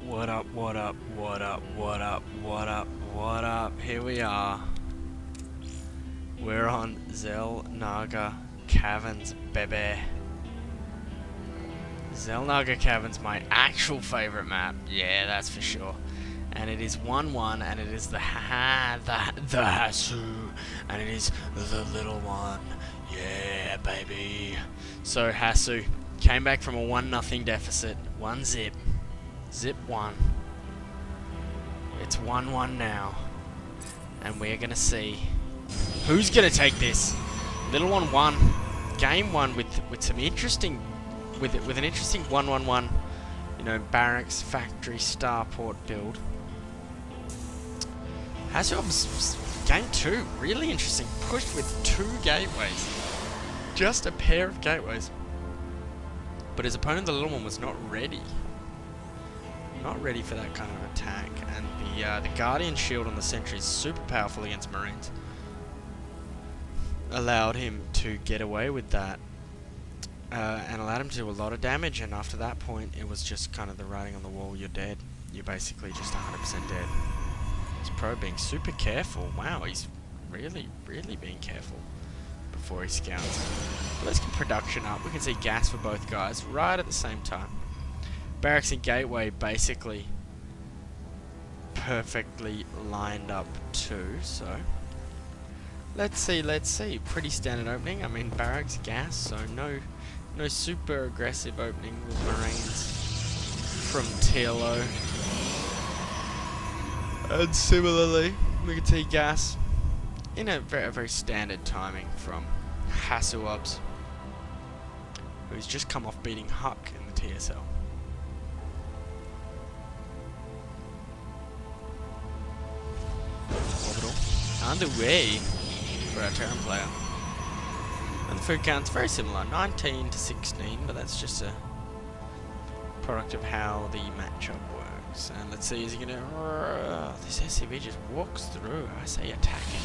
What up, what up, what up, what up, what up, what up? Here we are. We're on Xel'Naga Caverns, baby. Xel'Naga Caverns, my actual favourite map. Yeah, that's for sure. And it is 1-1, and it is the Hasu, and it is the little one. Yeah, baby. So Hasu came back from a 1-0 deficit, 1-0. Zip 1. It's 1-1 now, and we're gonna see who's gonna take this. Little one won game 1 with some interesting with an interesting 1-1-1, you know, barracks, factory, starport build. HasuObs game 2 really interesting, pushed with 2 gateways, just a pair of gateways, but his opponent, the little one, was not ready. Not ready for that kind of attack, and the Guardian Shield on the Sentry is super powerful against Marines. Allowed him to get away with that, and allowed him to do a lot of damage, and after that point it was just kind of the writing on the wall, you're dead. You're basically just 100% dead. This pro being super careful. Wow, he's really being careful before he scouts. But let's get production up. We can see gas for both guys right at the same time. Barracks and gateway basically perfectly lined up too, so let's see. Pretty standard opening. I mean, barracks, gas, so no super aggressive opening with Marines from TLO. And similarly, we can see gas in a very standard timing from HasuObs, who's just come off beating Huck in the TSL. Underway for our Terran player. And the food count's very similar, 19 to 16, but that's just a product of how the matchup works. And let's see, is he gonna... this SCV just walks through. I say attacking.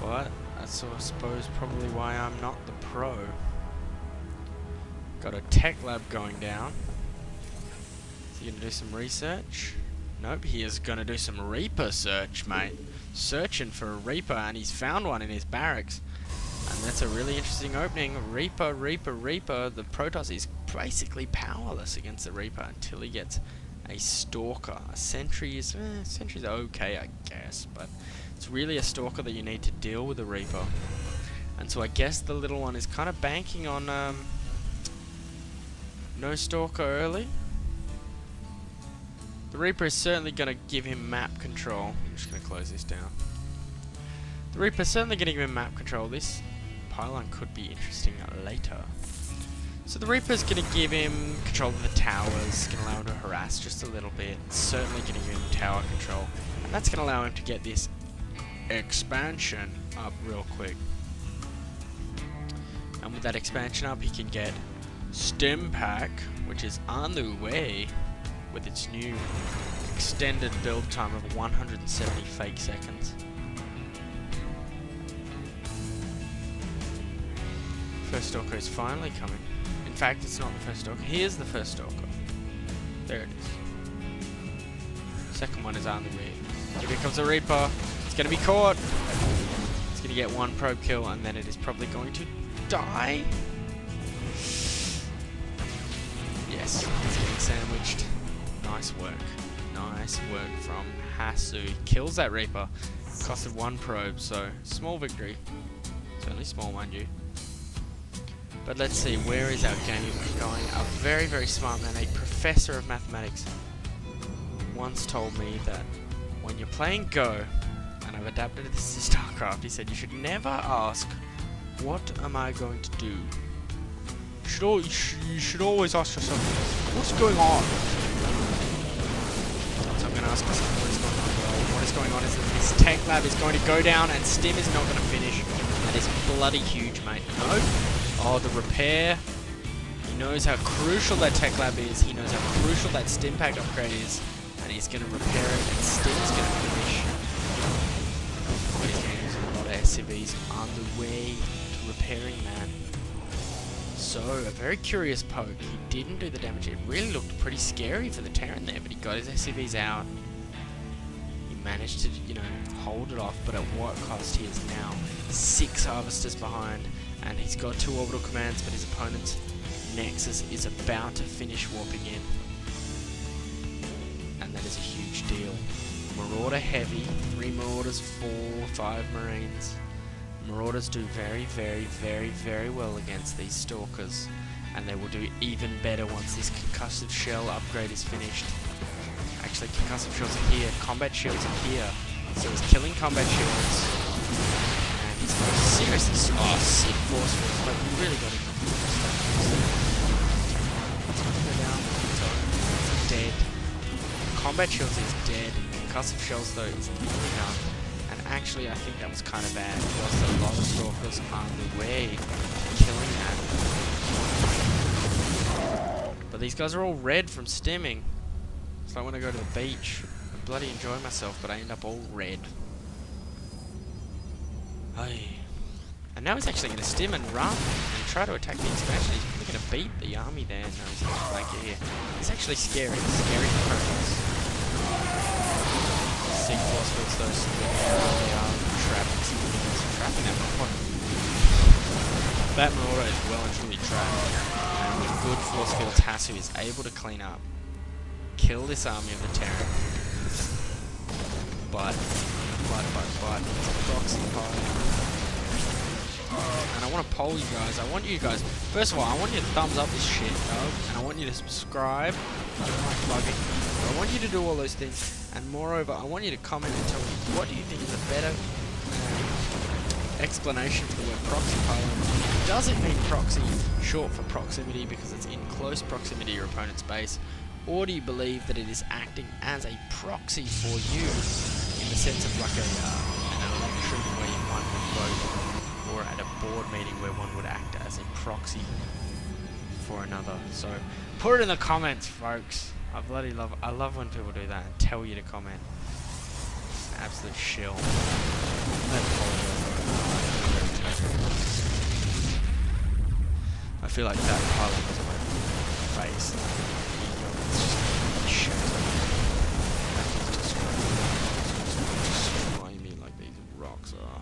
But that's, I suppose, probably why I'm not the pro. Got a tech lab going down. Is he gonna do some research? Nope, he is gonna do some Reaper search, mate. Searching for a Reaper, and he's found one in his barracks. And that's a really interesting opening. Reaper. The Protoss is basically powerless against the Reaper until he gets a Stalker. A Sentry is... Sentry's okay, I guess, but it's really a Stalker that you need to deal with the Reaper. And so I guess the little one is kind of banking on no Stalker early. The Reaper is certainly going to give him map control. I'm just going to close this down. The Reaper is certainly going to give him map control. This pylon could be interesting later. So the Reaper is going to give him control of the towers, going to allow him to harass just a little bit. Certainly going to give him tower control. And that's going to allow him to get this expansion up real quick. And with that expansion up, he can get Stim Pack, which is on the way, with its new extended build time of 170 fake seconds. First Stalker is finally coming. In fact, it's not the first Stalker. Here's the first Stalker. There it is. Second one is on the way. Here comes a Reaper. It's going to be caught. It's going to get one probe kill, and then it is probably going to die. Yes, it's getting sandwiched. Nice work from Hasu. He kills that Reaper. Costed 1 probe, so small victory. Certainly small, mind you. But let's see, where is our game going? A very smart man, a professor of mathematics, once told me that when you're playing Go, and I've adapted this to StarCraft, he said you should never ask, what am I going to do? You should always ask yourself, what's going on? So I'm going to ask myself, what is going on? Well, what is going on is that this tech lab is going to go down and Stim is not going to finish. That is bloody huge, mate. No. Oh, the repair. He knows how crucial that tech lab is. He knows how crucial that Stim Pack upgrade is. And he's going to repair it, and Stim's going to finish. He's going to use a lot of SCVs on the way to repairing that. So, a very curious poke. He didn't do the damage. It really looked pretty scary for the Terran there, but he got his SCVs out. He managed to, you know, hold it off, but at what cost? He is now 6 Harvesters behind, and he's got 2 orbital commands, but his opponent's Nexus is about to finish warping in. And that is a huge deal. Marauder heavy, 3 Marauders, 4, 5 Marines. Marauders do very, very, very, very well against these Stalkers, and they will do even better once this Concussive Shell upgrade is finished. Actually, Concussive Shells are here, Combat Shields are here, so he's killing Combat Shields, and he's seriously, sick forceful, but you really got to go down, it's dead. Combat Shields is dead, Concussive Shells though is nearly done. Actually, I think that was kind of bad. We lost a lot of Stalkers on the way to killing that. But these guys are all red from stimming. It's like when I go to the beach. I bloody enjoy myself, but I end up all red. Hey. And now he's actually going to stim and run and try to attack the expansion. He's probably going to beat the army there. No, he's going to flank it here. It's actually scary. It's scary for progress. Force fields those they are trapping that Marauder. That Marauder is well and truly trapped, and with good force fields, Hasu is able to clean up, kill this army of the Terran. But it's a proxy pilot. And I want to poll you guys. I want you guys, first of all, I want you to thumbs up this shit, dog, and I want you to subscribe. I don't like plugging. I want you to do all those things. And moreover, I want you to comment and tell me what do you think is a better explanation for the word proxy pilot. Does it mean proxy short for proximity because it's in close proximity to your opponent's base? Or do you believe that it is acting as a proxy for you in the sense of like an election where one would vote, or at a board meeting where one would act as a proxy for another? So put it in the comments, folks. I love when people do that and tell you to comment. It's an absolute shill. I feel like that pilot was on my face. Shit. Why you mean like these rocks are?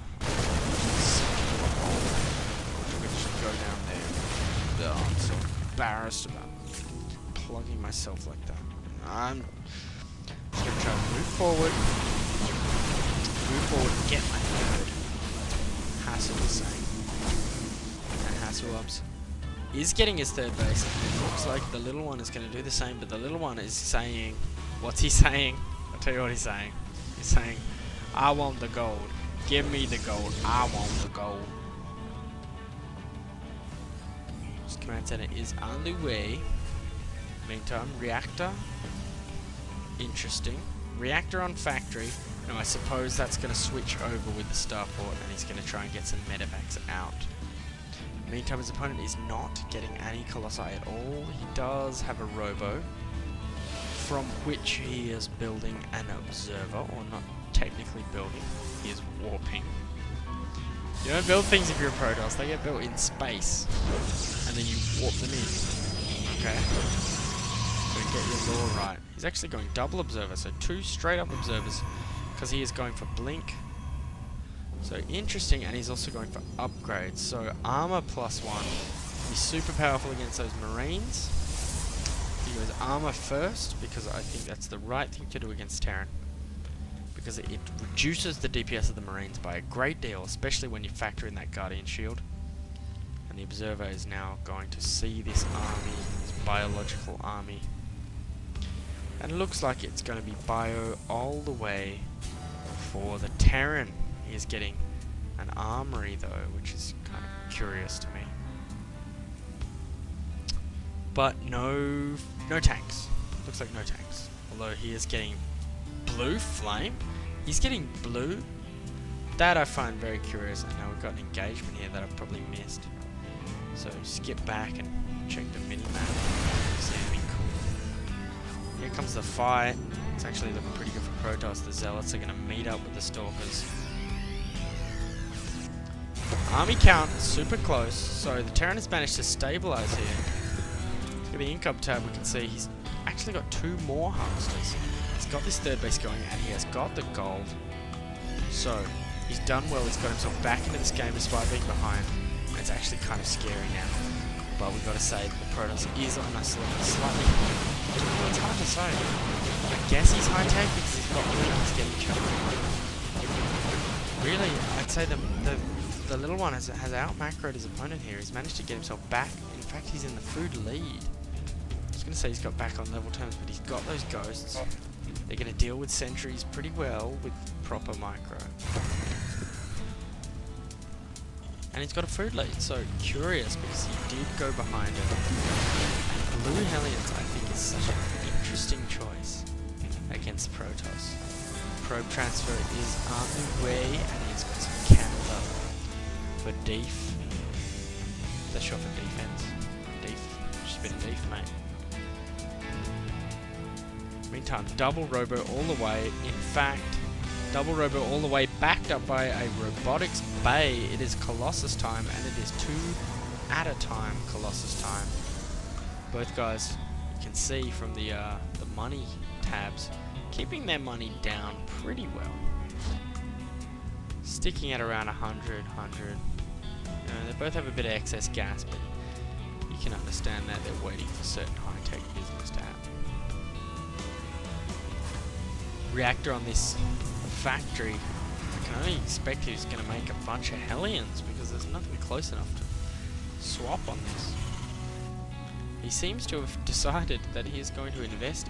We should go down there. I'm so embarrassed about plugging myself like that. I'm just going to try to move forward and get my third. Hasu is saying. And HasuObs is getting his third base. It looks like the little one is going to do the same, but the little one is saying, what's he saying? I'll tell you what he's saying. He's saying, I want the gold. Give me the gold. I want the gold. This command center is on the way. Meantime, reactor. Interesting. Reactor on factory. Now I suppose that's going to switch over with the starport, and he's going to try and get some medevacs out. Meantime, his opponent is not getting any Colossi at all. He does have a robo, from which he is building an observer, or not technically building. He is warping. You don't build things if you're a Protoss. They get built in space, and then you warp them in. Okay? Get your lore right. He's actually going double observer, so 2 straight up observers, because he is going for blink. So interesting, and he's also going for upgrades. So armor +1. He's super powerful against those Marines. He goes armor first, because I think that's the right thing to do against Terran. Because it reduces the DPS of the Marines by a great deal, especially when you factor in that Guardian Shield. And the observer is now going to see this army, this biological army. And it looks like it's going to be bio all the way for the Terran. He is getting an armory though, which is kind of curious to me. But no tanks. Looks like no tanks. Although he is getting blue flame. He's getting blue. That I find very curious. And now we've got an engagement here that I've probably missed. So skip back and check the mini-map. See anything cool. Here comes the fight. It's actually looking pretty good for Protoss. The Zealots are going to meet up with the Stalkers. Army count super close, so the Terran has managed to stabilize here. Look at the income tab, we can see he's actually got 2 more harvesters. He's got this third base going and he has got the gold. So, he's done well, he's got himself back into this game despite being behind. And it's actually kind of scary now. But we've got to say that the Protoss is on a slightly... It's hard to say. I guess he's high tech because he's got wings getting choked. Really, I'd say the little one has out-macroed his opponent here. He's managed to get himself back. In fact, he's in the food lead. I was going to say he's got back on level terms, but he's got those ghosts. They're going to deal with sentries pretty well with proper micro. And he's got a food lead, so curious because he did go behind it. And Blue Hellions, I think, is such an interesting choice against Protoss. Probe transfer is on the way, and he's got some Canada for Deef. That's short for defense. Deef. Just been Deef, mate. Meantime, double robo all the way. In fact, double robo all the way, backed up by a robotics bay. It is Colossus time, and it is 2 at a time Colossus time. Both guys, you can see from the money tabs, keeping their money down pretty well. Sticking at around 100. You know, they both have a bit of excess gas, but you can understand that they're waiting for certain high-tech business to happen. Reactor on this factory, I can only expect he's going to make a bunch of Hellions because there's nothing close enough to swap on this. He seems to have decided that he is going to invest